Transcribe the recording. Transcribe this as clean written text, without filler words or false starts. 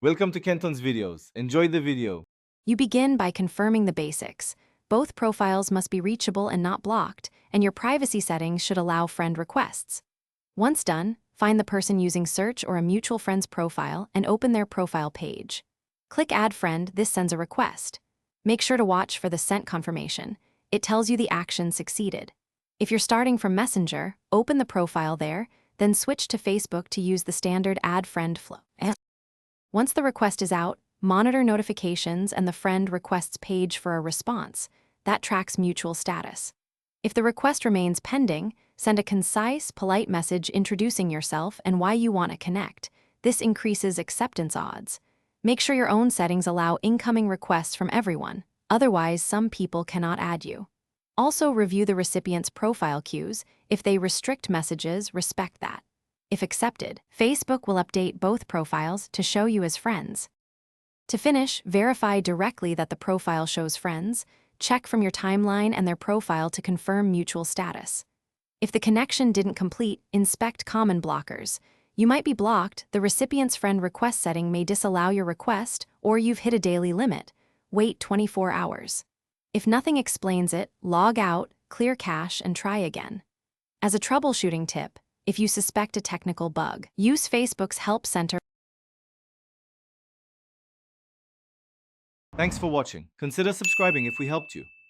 Welcome to Kenton's videos. Enjoy the video. You begin by confirming the basics. Both profiles must be reachable and not blocked, and your privacy settings should allow friend requests. Once done, find the person using search or a mutual friend's profile and open their profile page. Click Add Friend. This sends a request. Make sure to watch for the sent confirmation. It tells you the action succeeded. If you're starting from Messenger, open the profile there, then switch to Facebook to use the standard Add Friend flow. Once the request is out, monitor notifications and the friend requests page for a response. That tracks mutual status. If the request remains pending, send a concise, polite message introducing yourself and why you want to connect. This increases acceptance odds. Make sure your own settings allow incoming requests from everyone. Otherwise, some people cannot add you. Also, review the recipient's profile cues. If they restrict messages, respect that. If accepted, Facebook will update both profiles to show you as friends. To finish, verify directly that the profile shows friends. Check from your timeline and their profile to confirm mutual status. If the connection didn't complete, inspect common blockers. You might be blocked, the recipient's friend request setting may disallow your request, or you've hit a daily limit. Wait 24 hours. If nothing explains it, log out, clear cache, and try again. As a troubleshooting tip, if you suspect a technical bug, use Facebook's Help Center. Thanks for watching. Consider subscribing if we helped you.